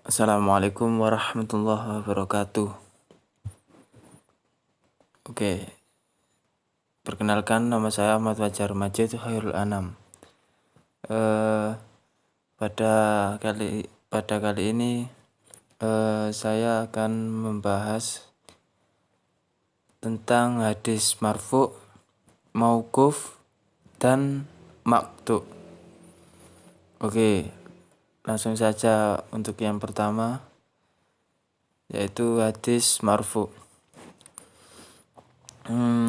Assalamualaikum warahmatullahi wabarakatuh. Oke, perkenalkan nama saya Ahmad Fajar Majid Khairul Anam. Eh, pada kali ini saya akan membahas tentang hadis marfu, mauquf, dan maqtu. Oke, langsung saja untuk yang pertama, yaitu hadis marfu.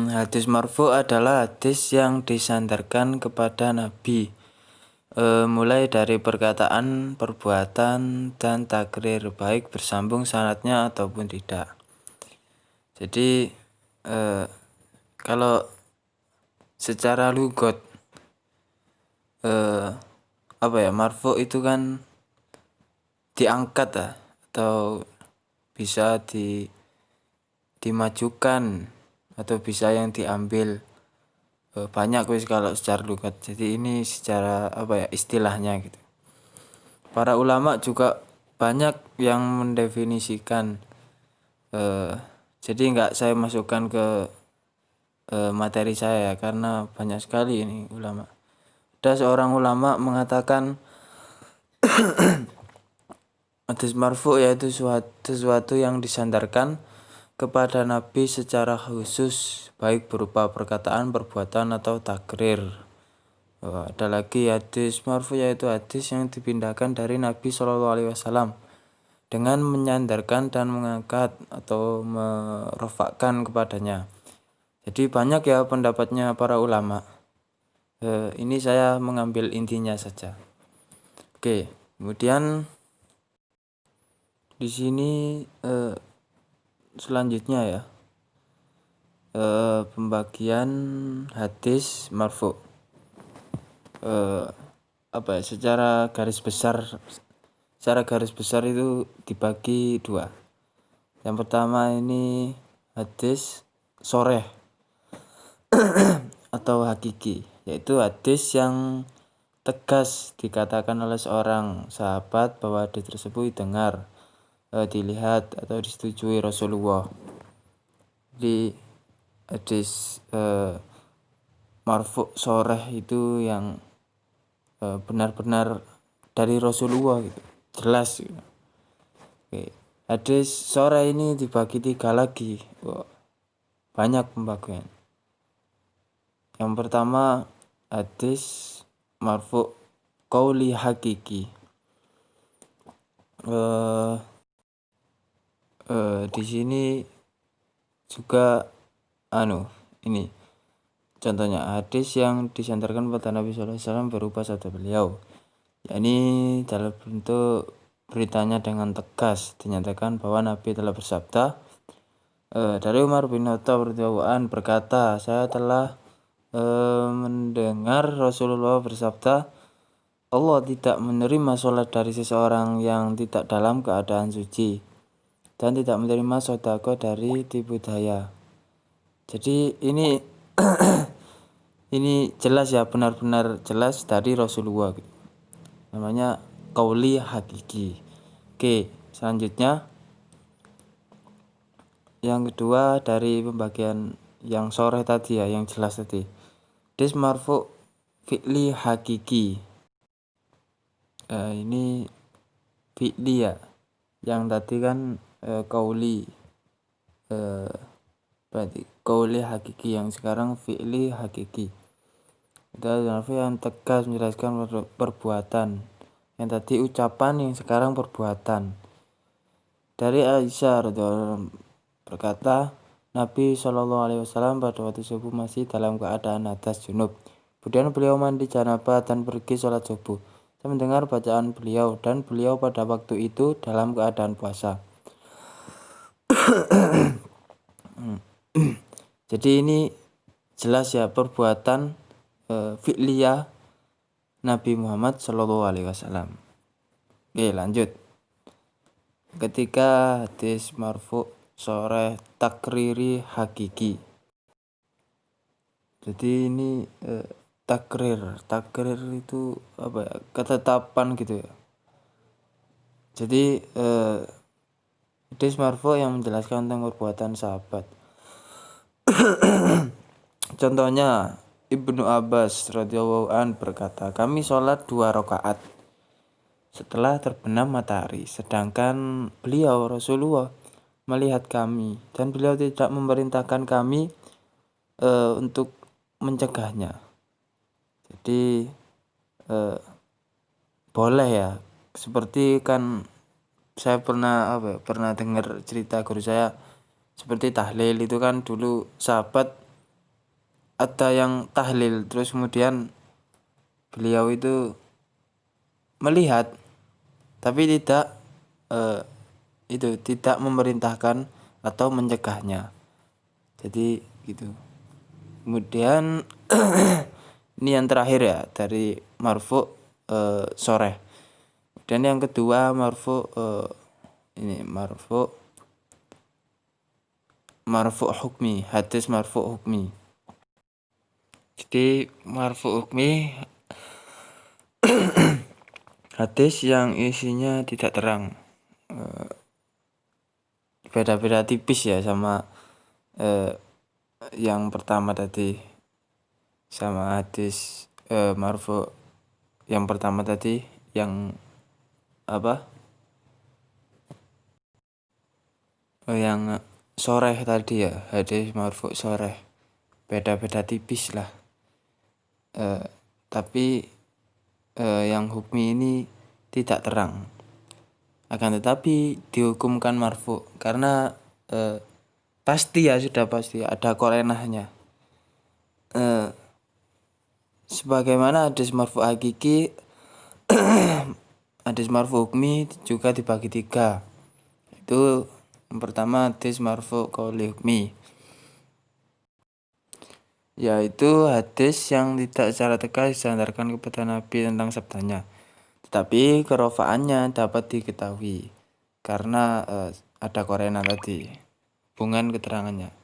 Hadis marfu adalah hadis yang disandarkan kepada Nabi, mulai dari perkataan, perbuatan, dan takrir, baik bersambung sanadnya ataupun tidak. Jadi kalau secara lugot marfu itu kan diangkat ya, atau bisa dimajukan atau bisa yang diambil. Banyak wis kalau secara lugat. Jadi ini secara istilahnya gitu. Para ulama juga banyak yang mendefinisikan. Jadi nggak saya masukkan ke materi saya karena banyak sekali ini ulama. Ada seorang ulama mengatakan hadis marfu yaitu sesuatu yang disandarkan kepada Nabi secara khusus, baik berupa perkataan, perbuatan, atau takrir. Ada lagi hadis marfu yaitu hadis yang dipindahkan dari Nabi SAW dengan menyandarkan dan mengangkat atau merofakkan kepadanya. Jadi banyak ya pendapatnya para ulama. Ini saya mengambil intinya saja. Oke, kemudian di sini selanjutnya ya, pembagian hadis marfu. Secara garis besar itu dibagi dua. Yang pertama ini hadis soreh atau hakiki, yaitu hadis yang tegas dikatakan oleh seorang sahabat bahwa hadis tersebut didengar, dilihat atau disetujui Rasulullah. Di hadis marfu soreh itu yang benar-benar dari Rasulullah gitu, jelas gitu. Oke. Hadis sore ini dibagi 3 lagi. Banyak pembagian. Yang pertama hadis marfu qauli hakiki. Di sini juga ini contohnya hadis yang disandarkan pada Nabi SAW berupa sabda beliau, yakni dalam bentuk beritanya dengan tegas dinyatakan bahwa Nabi telah bersabda, dari Umar bin Khattab radhiyallahu anhu berkata, saya telah mendengar Rasulullah bersabda, Allah tidak menerima sholat dari seseorang yang tidak dalam keadaan suci dan tidak menerima sedekah dari tipu daya. Jadi ini ini jelas ya, benar-benar jelas dari Rasulullah. Namanya qauli hakiki. Oke, selanjutnya yang kedua dari pembagian yang sore tadi ya, yang jelas tadi. Hadis marfu fi'li hakiki. Ini fi'li ya. Yang tadi kan qauli. Berarti qauli hakiki, yang sekarang fi'li hakiki. Itu marfu yang tegas menjelaskan perbuatan. Yang tadi ucapan, yang sekarang perbuatan. Dari Aisyah radhiyallahu berkata, Nabi SAW pada waktu subuh masih dalam keadaan hadas junub. Kemudian beliau mandi janabah dan pergi sholat subuh. Saya mendengar bacaan beliau dan beliau pada waktu itu dalam keadaan puasa. Jadi ini jelas ya perbuatan fi'liyah Nabi Muhammad SAW. Oke, lanjut. Ketika hadis marfu sore takriri hakiki. Jadi ini takrir itu ketetapan gitu ya. Jadi hadis marfu yang menjelaskan tentang perbuatan sahabat. Contohnya Ibnu Abbas radhiyallahu an berkata, kami sholat 2 rakaat setelah terbenam matahari, sedangkan beliau Rasulullah melihat kami dan beliau tidak memerintahkan kami untuk mencegahnya. Jadi boleh ya, seperti kan saya pernah dengar cerita guru saya, seperti tahlil itu kan dulu sahabat ada yang tahlil terus kemudian beliau itu melihat tapi tidak memerintahkan atau mencegahnya. Jadi gitu. Kemudian ini yang terakhir ya dari marfu soreh. Dan yang kedua marfu marfu hukmi, hadis marfu hukmi. Jadi marfu hukmi hadis yang isinya tidak terang, beda-beda tipis ya sama yang pertama tadi, sama hadis marfu yang pertama tadi yang yang soreh tadi ya, hadis marfu soreh, beda-beda tipis lah. Tapi yang hukmi ini tidak terang, akan tetapi dihukumkan marfu karena pasti ya, sudah pasti ada korenahnya. Sebagaimana hadis marfu hakiki, hadis marfu hukmi juga dibagi 3. Itu yang pertama hadis marfu qauli hukmi, yaitu hadis yang tidak secara tegas disandarkan kepada Nabi tentang sabdanya, tetapi kerofaannya dapat diketahui karena ada korena tadi, hubungan keterangannya,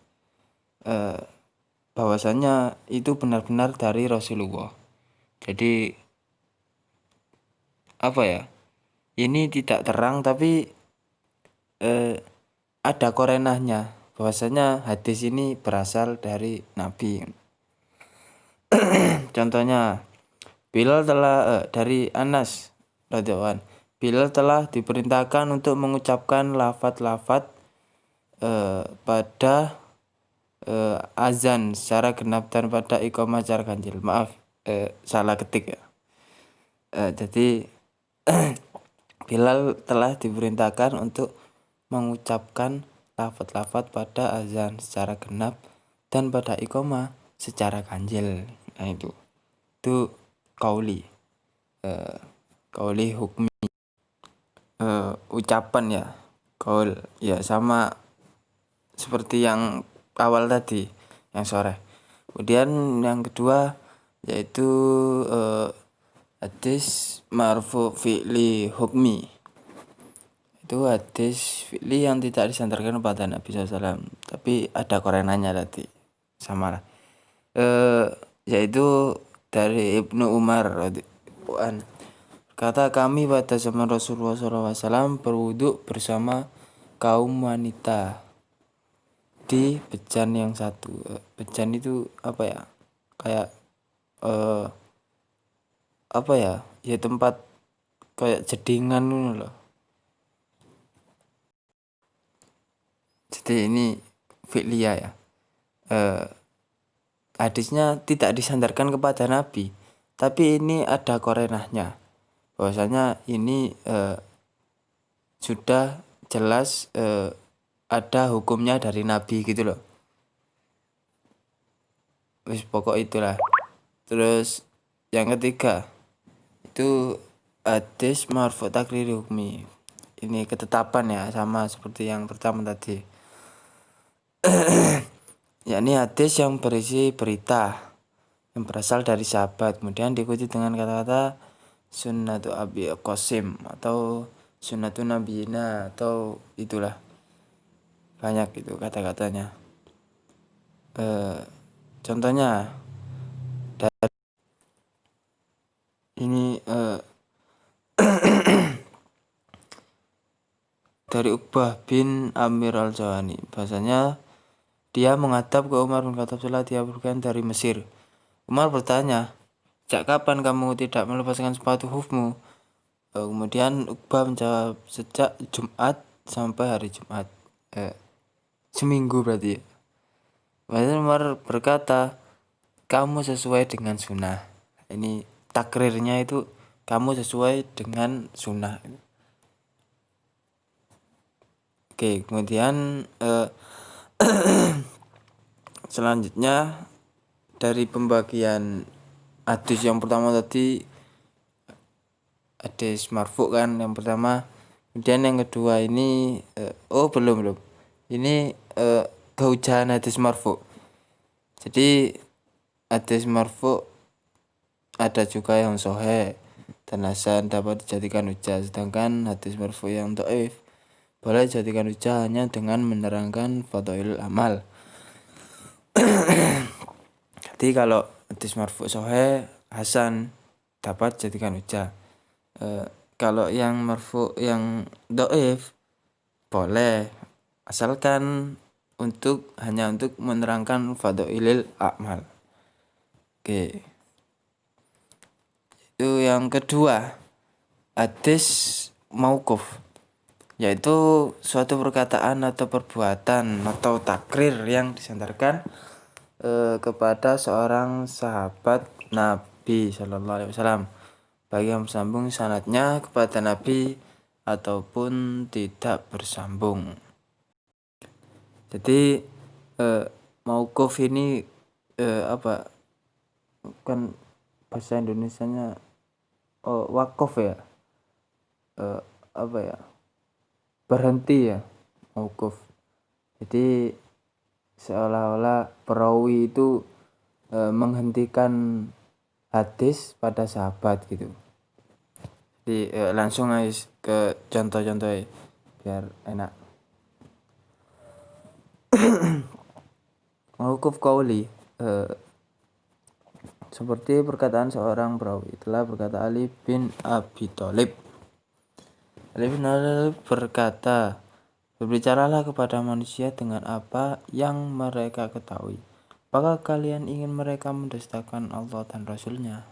bahwasanya itu benar-benar dari Rasulullah. Jadi ini tidak terang tapi ada korenahnya, bahwasanya hadis ini berasal dari Nabi. Contohnya Bilal telah dari Anas radhiyallahu anhu, Bilal telah diperintahkan untuk mengucapkan lafaz-lafaz pada azan secara genap dan pada iqamah secara ganjil. Maaf, salah ketik ya. Jadi Bilal telah diperintahkan untuk mengucapkan lafaz-lafaz pada azan secara genap dan pada iqamah secara ganjil. Nah itu kauli hukmi, ucapan ya, kaul ya, sama seperti yang awal tadi yang sore. Kemudian yang kedua yaitu hadis marfu fi'li hukmi. Itu hadis fi'li yang tidak disandarkan kepada Nabi SAW, tapi ada korenanya tadi, sama lah. Yaitu dari Ibnu Umar radhiyallahu anhu, kata kami pada zaman Rasulullah SAW berwudu bersama kaum wanita di bejan yang satu. Bejan itu kayak ya tempat kayak jedingan loh. Jadi ini fi'liyah ya. Hadisnya tidak disandarkan kepada Nabi, tapi ini ada korenahnya, bahwasanya ini sudah jelas ada hukumnya dari Nabi gitu loh. Wis pokok itulah. Terus yang ketiga itu hadis marfu takriri hukmi. Ini ketetapan ya, sama seperti yang pertama tadi. Yakni hadis yang berisi berita yang berasal dari sahabat, kemudian diikuti dengan kata-kata sunnatu Abi Qasim atau sunnatu nabiyina, atau itulah, banyak itu kata-katanya. Contohnya dari ini dari Uqbah bin Amir al-Jawani. Bahasanya dia menghadap ke Umar bin Khattab setelah dia berpergian dari Mesir. Umar bertanya, "Sejak kapan kamu tidak melepaskan sepatu hufmu?" Kemudian Uqbah menjawab, "Sejak Jumat sampai hari Jumat." Seminggu berarti. Kemudian Umar berkata, "Kamu sesuai dengan sunnah." Ini takrirnya itu kamu sesuai dengan sunnah. Oke, kemudian selanjutnya dari pembagian hadis yang pertama tadi, hadis marfu kan yang pertama. Kemudian yang kedua ini belum. Ini kehujahan hadis marfu. Jadi hadis marfu ada juga yang sahih dan hasan dapat dijadikan hujah, sedangkan hadis marfu yang dhaif boleh dijadikan hujah hanya dengan menerangkan fadhailul amal. Jadi kalau hadis marfu sahih, hasan dapat dijadikan hujah. Kalau yang marfu yang dhaif boleh, asalkan hanya untuk menerangkan fadhailul amal. Oke. Itu yang kedua, hadis mauquf, yaitu suatu perkataan atau perbuatan atau takrir yang disandarkan kepada seorang sahabat Nabi Shallallahu Alaihi Wasallam, bagi yang bersambung sanadnya kepada Nabi ataupun tidak bersambung. Jadi mauquf ini bukan bahasa Indonesianya wakaf ya, berhenti ya, mauquf. Jadi seolah-olah perawi itu menghentikan hadis pada sahabat gitu. Jadi langsung guys ke contoh-contohnya biar enak. Mauquf qauli, seperti perkataan seorang perawi. Telah berkata Ali bin Abi Thalib. Ali bin Abi Thalib berkata, "Berbicaralah kepada manusia dengan apa yang mereka ketahui. Apakah kalian ingin mereka mendustakan Allah dan Rasulnya?"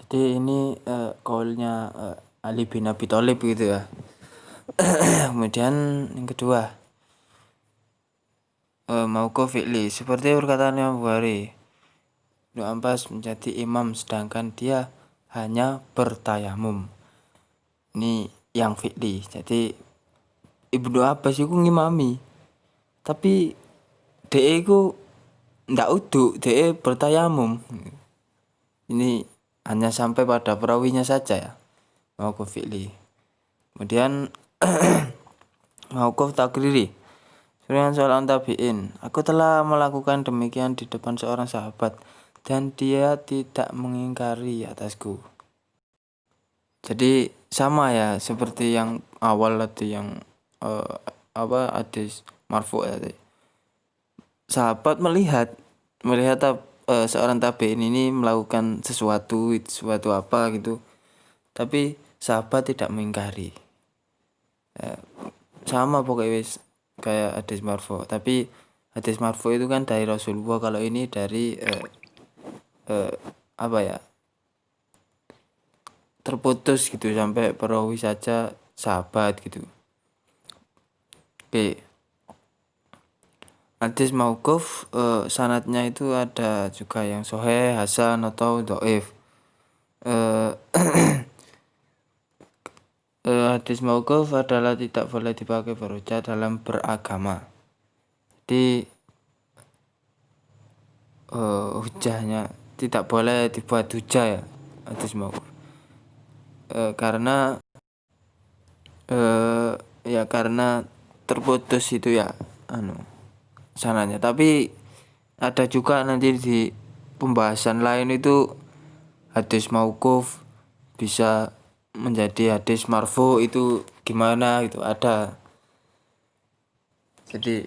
Jadi ini qaulnya Ali bin Abi Thalib gitu ya. Kemudian yang kedua, mauquf fi'li, seperti perkataan Imam Bukhari. Ibnu Abbas menjadi imam sedangkan dia hanya bertayamum. Ini yang fi'li. Jadi Ibnu Abbas itu ngimami, tapi dia itu ndak uduk, dia bertayamum. Ini hanya sampai pada perawinya saja ya, mauquf fi'li. Kemudian mauquf takriri, seorang tabi'in, "Aku telah melakukan demikian di depan seorang sahabat dan dia tidak mengingkari atasku." Jadi sama ya seperti yang awal tadi, yang hadis marfu tadi. Sahabat melihat seorang tabi'in ini melakukan sesuatu apa gitu, tapi sahabat tidak mengingkari. Sama pokoknya kayak hadis marfu, tapi hadis marfu itu kan dari Rasulullah, kalau ini dari terputus gitu sampai perawi saja sahabat gitu. Oke. Hadis mauquf sanadnya itu ada juga yang sahih, hasan atau dhaif. Hadis mauquf adalah tidak boleh dipakai berhujjah dalam beragama. Jadi hujahnya tidak boleh dibuat hujah ya hadis mauquf. Karena terputus itu ya sananya. Tapi ada juga nanti di pembahasan lain itu hadis mauquf bisa menjadi hadis marfu itu gimana gitu, ada. Jadi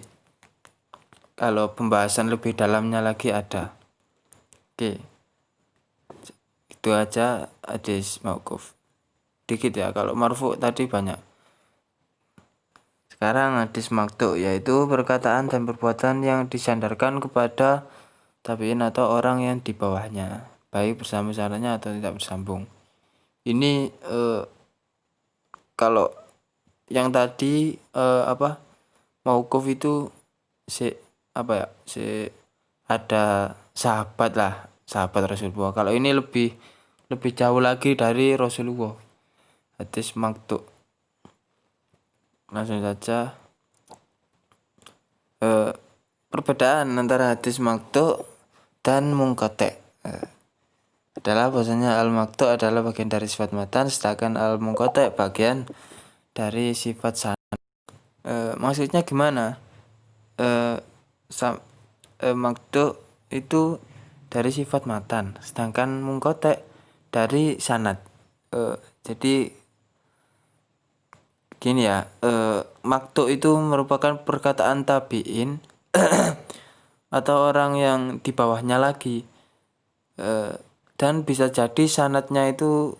kalau pembahasan lebih dalamnya lagi ada. Oke, itu aja hadis mauquf. Dikit ya, kalau marfu tadi banyak. Sekarang hadis maqtu, yaitu perkataan dan perbuatan yang disandarkan kepada tabi'in atau orang yang di bawahnya, baik bersambung sanadnya atau tidak bersambung. Ini kalau yang tadi mauquf itu ada sahabat Rasulullah. Kalau ini lebih jauh lagi dari Rasulullah. Hadis maqtu. Langsung saja. Perbedaan antara hadis maqtu dan munqati' adalah bahwasanya al-maqtu adalah bagian dari sifat matan, sedangkan al-munqati' bagian dari sifat sanad. Maksudnya gimana? Maqtu itu dari sifat matan, sedangkan munqati' dari sanad. Jadi gini ya, maqtu itu merupakan perkataan tabi'in atau orang yang di bawahnya lagi, dan bisa jadi sanadnya itu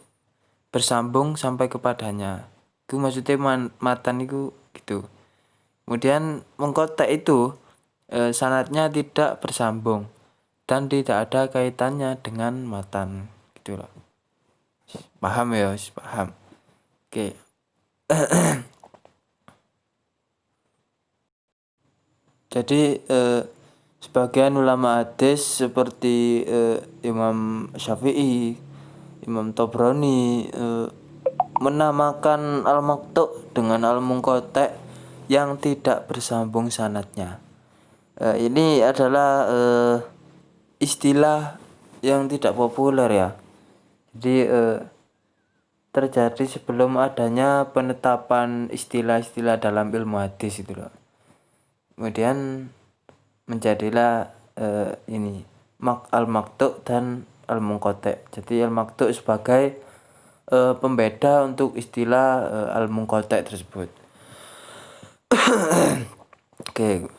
bersambung sampai kepadanya. Itu maksudnya matan itu gitu. Kemudian munqati' itu sanadnya tidak bersambung dan tidak ada kaitannya dengan matan, gitu loh. Paham ya? Paham. Oke. Jadi sebagian ulama hadis seperti Imam Syafi'i, Imam Tabrani menamakan al-maqtu dengan al-munqati' yang tidak bersambung sanadnya. Ini adalah istilah yang tidak populer ya. Jadi terjadi sebelum adanya penetapan istilah-istilah dalam ilmu hadis itu loh. Kemudian menjadilah ini al-maqtu dan al-munqati'. Jadi al-maqtu sebagai pembeda untuk istilah al-munqati' tersebut. Oke.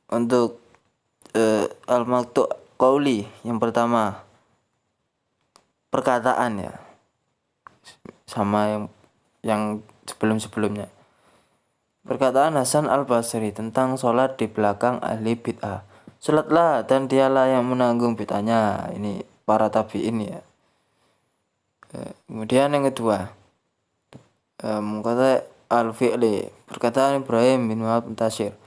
Untuk al-maqtu' qauli yang pertama perkataan ya. Sama yang sebelum-sebelumnya. Perkataan Hasan al-Basri tentang sholat di belakang ahli bid'ah. Sholatlah dan dialah yang menanggung bid'ahnya. Ini para tabi'in ya. Kemudian yang kedua, munqati' al-fi'li. Perkataan Ibrahim bin Wahab Mutasir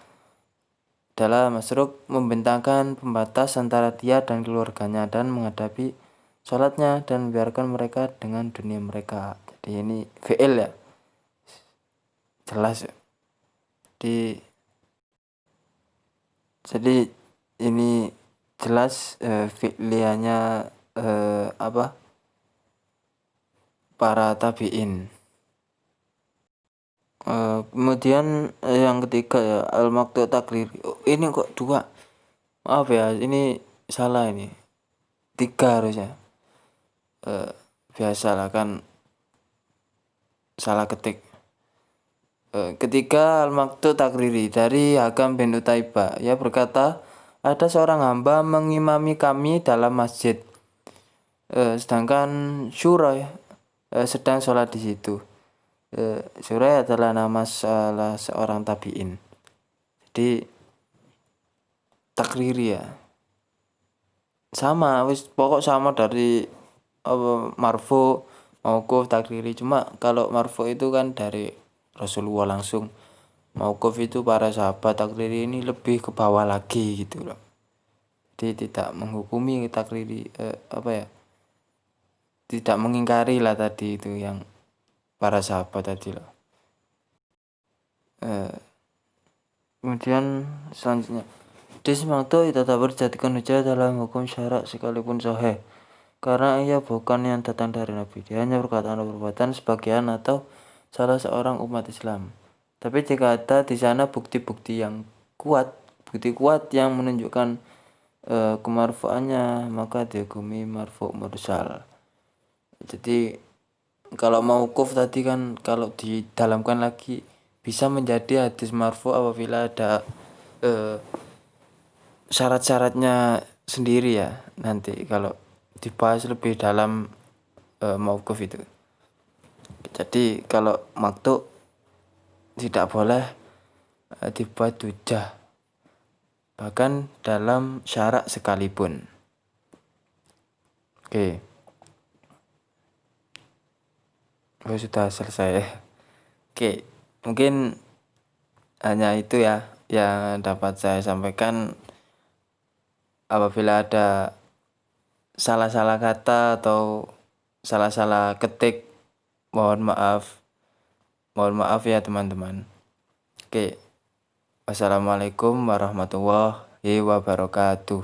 adalah masruk membentangkan pembatas antara dia dan keluarganya dan menghadapi sholatnya dan membiarkan mereka dengan dunia mereka. Jadi ini fi'il ya. Jelas ya. Jadi ini jelas fi'liannya para tabi'in. Kemudian yang ketiga ya, al-maqtu' takriri. Ini kok dua? Maaf ya, ini salah ini. 3 harusnya. Biasalah kan salah ketik. Ketiga al-maqtu' takriri dari Hakam bin Utaibah. Ia berkata, ada seorang hamba mengimami kami dalam masjid. Sedangkan Syurai sedang sholat di situ. Syurai adalah nama salah seorang tabi'in. Jadi takriri ya. Sama, pokok sama dari marfu, mauquf, takriri. Cuma kalau marfu itu kan dari Rasulullah langsung. Mauquf itu para sahabat, takriri ini lebih ke bawah lagi gitu loh. Jadi tidak menghukumi takriri tidak mengingkari lah tadi itu yang para sahabat tadi loh. Kemudian selanjutnya, hadis maqtu' tetap berjadikan hujah dalam hukum syarak sekalipun sahih, karena ia bukan yang datang dari Nabi. Dia hanya perkataan atau perbuatan sebagian atau salah seorang umat Islam. Tapi jika ada di sana bukti-bukti yang kuat, yang menunjukkan kemarfu'annya, maka dihukumi marfu' mursal. Jadi kalau mauquf tadi kan kalau didalamkan lagi bisa menjadi hadis marfu' apabila ada syarat-syaratnya sendiri ya, nanti kalau dibahas lebih dalam mauquf itu. Jadi kalau maqtu' tidak boleh dibuat hujah, bahkan dalam syarak sekalipun. Oke, sudah selesai. Oke, mungkin hanya itu ya yang dapat saya sampaikan. Apabila ada salah-salah kata atau salah-salah ketik, mohon maaf. Mohon maaf ya teman-teman. Oke, wassalamualaikum warahmatullahi wabarakatuh.